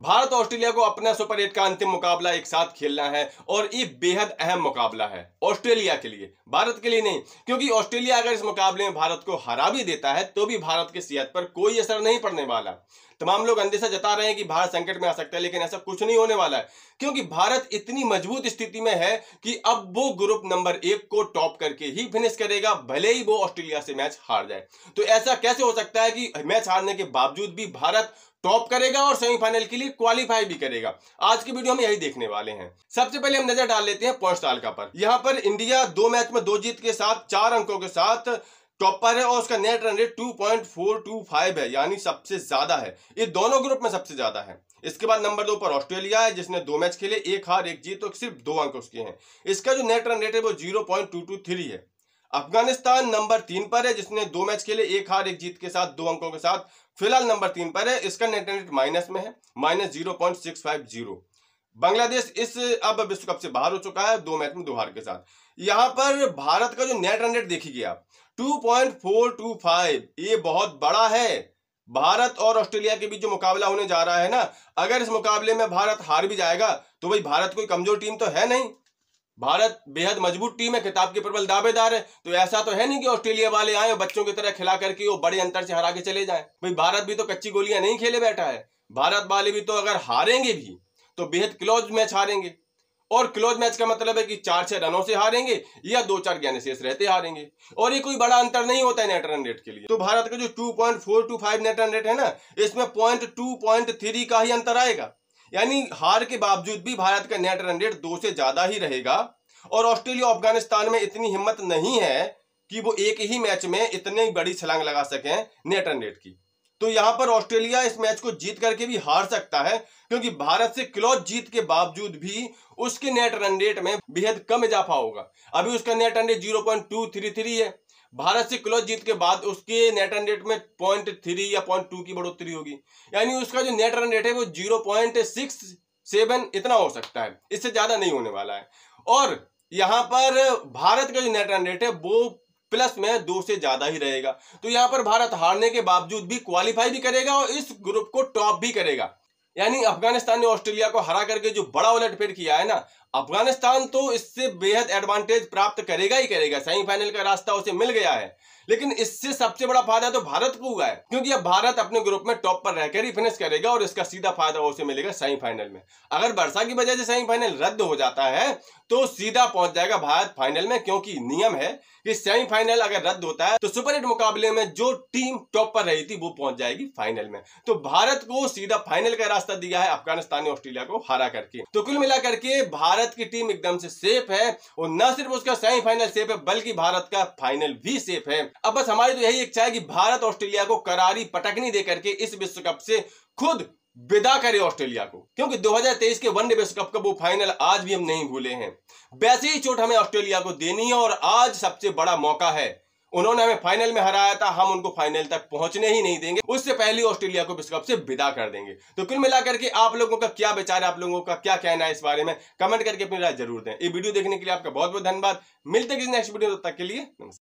भारत और ऑस्ट्रेलिया को अपना सुपर 8 का अंतिम मुकाबला एक साथ खेलना है और ये बेहद अहम मुकाबला है ऑस्ट्रेलिया के लिए, भारत के लिए नहीं। क्योंकि ऑस्ट्रेलिया अगर इस मुकाबले में भारत को हरा भी देता है तो भी भारत की सेहत पर कोई असर नहीं पड़ने वाला। तमाम लोग अंदेशा जता रहे हैं कि भारत संकट में आ सकता है, लेकिन ऐसा कुछ नहीं होने वाला है क्योंकि भारत इतनी मजबूत स्थिति में है कि अब वो ग्रुप नंबर 1 को टॉप करके ही फिनिश करेगा, भले ही वो ऑस्ट्रेलिया से मैच हार जाए। तो ऐसा कैसे हो सकता है कि मैच हारने के बावजूद भी भारत टॉप करेगा और सेमीफाइनल के लिए क्वालिफाई भी करेगा? आज की वीडियो में यही देखने वाले हैं। सबसे पहले हम नजर डाल लेते हैं पॉइंट्स तालिका पर। यहां पर इंडिया 2 मैच में 2 जीत के साथ 4 अंकों के साथ टॉप पर है और उसका नेट रन रेट 2.425 है, यानी सबसे ज्यादा है। ये दोनों ग्रुप में सबसे ज्यादा है। इसके बाद नंबर 2 पर ऑस्ट्रेलिया है जिसने 2 मैच खेले, 1 हार 1 जीत, तो सिर्फ 2 अंक उसके हैं। इसका जो नेट रन रेट है वो 0.223 है। अफगानिस्तान नंबर 3 पर है जिसने 2 मैच खेले, 1 हार 1 जीत के साथ 2 अंकों के साथ फिलहाल नंबर 3 पर है। इसका नेट रन रेट माइनस में है, -0.650। बांग्लादेश इस अब विश्व कप से बाहर हो चुका है 2 मैच में 2 हार के साथ। यहां पर भारत का जो नेट रन रेट देखिए आप 2.425, ये बहुत बड़ा है। भारत और ऑस्ट्रेलिया के बीच जो मुकाबला होने जा रहा है ना, अगर इस मुकाबले में भारत हार भी जाएगा तो भाई भारत कोई कमजोर टीम तो है नहीं, भारत बेहद मजबूत टीम है, खिताब के प्रबल दावेदार है। तो ऐसा तो है नहीं कि ऑस्ट्रेलिया वाले आए और बच्चों की तरह खिला करके वो बड़े अंतर से हरा के चले जाएं। भाई भारत भी तो कच्ची गोलियां नहीं खेले बैठा है। भारत वाले भी तो अगर हारेंगे भी तो बेहद क्लोज मैच हारेंगे, और क्लोज मैच का मतलब है कि 4-6 रनों से हारेंगे या 2-4 गेंद शेष रहते हारेंगे, और ये कोई बड़ा अंतर नहीं होता है नेट रन रेट के लिए। तो भारत का जो 2.425 नेट रन रेट है ना, इसमें 0.2.3 का ही अंतर आएगा, यानी हार के बावजूद भी भारत का नेट रन रेट 2 से ज्यादा ही रहेगा। और ऑस्ट्रेलिया अफगानिस्तान में इतनी हिम्मत नहीं है कि वो एक ही मैच में इतनी बड़ी छलांग लगा सकें नेट रन रेट की। तो यहां पर ऑस्ट्रेलिया इस मैच को जीत करके भी हार सकता है क्योंकि भारत से क्लोज जीत के बावजूद भी उसके नेट रन रेट में बेहद कम इजाफा होगा। अभी उसका नेट रन रेट 0.233 है, भारत से क्लोज जीत के बाद उसके नेट रन रेट में 0.3 या 0.2 की बढ़ोतरी होगी, यानी उसका जो नेट रन रेट है वो 0.67 इतना हो सकता है, इससे ज्यादा नहीं होने वाला है। और यहां पर भारत का जो नेट रन रेट है वो प्लस में 2 से ज्यादा ही रहेगा। तो यहां पर भारत हारने के बावजूद भी क्वालिफाई भी करेगा और इस ग्रुप को टॉप भी करेगा। यानी अफगानिस्तान ने ऑस्ट्रेलिया को हरा करके जो बड़ा उलटफेर किया है ना, अफगानिस्तान तो इससे बेहद एडवांटेज प्राप्त करेगा ही करेगा। सेमीफाइनल का रास्ता उसे मिल गया है, लेकिन इससे सबसे बड़ा फायदा तो भारत को हुआ है क्योंकि अब भारत अपने ग्रुप में टॉप पर रहकर ही फिनिश करेगा और इसका सीधा फायदा उसे मिलेगा सेमीफाइनल में। अगर वर्षा की वजह से सेमीफाइनल रद्द हो जाता है तो सीधा पहुंच जाएगा भारत फाइनल में, क्योंकि नियम है कि सेमीफाइनल अगर रद्द होता है तो सुपर 8 मुकाबले में जो टीम टॉप पर रही थी वो पहुंच जाएगी फाइनल में। तो भारत को सीधा फाइनल का रास्ता दिया है अफगानिस्तान ने ऑस्ट्रेलिया को हरा करके। तो कुल मिलाकर के भारत की टीम एकदम से सेफ है, और न सिर्फ उसका सेमीफाइनल सेफ है बल्कि भारत का फाइनल भी सेफ है। अब बस हमारी तो यही इच्छा है कि भारत ऑस्ट्रेलिया को करारी पटकनी दे करके इस विश्व कप से खुद विदा करे ऑस्ट्रेलिया को, क्योंकि 2023 के वनडे विश्व कप का वो फाइनल आज भी हम नहीं भूले हैं। वैसे ही चोट हमें ऑस्ट्रेलिया को देनी है और आज सबसे बड़ा मौका है। उन्होंने हमें फाइनल में हराया था, हम उनको फाइनल तक पहुंचने ही नहीं देंगे, उससे पहले ऑस्ट्रेलिया को विश्व कप से विदा कर देंगे। तो कुल मिलाकर के आप लोगों का क्या विचार है, आप लोगों का क्या कहना है इस बारे में, कमेंट करके अपनी राय जरूर दें। ये वीडियो देखने के लिए आपका बहुत बहुत धन्यवाद। मिलते हैं किसी नेक्स्ट वीडियो, तब तक के लिए नमस्कार।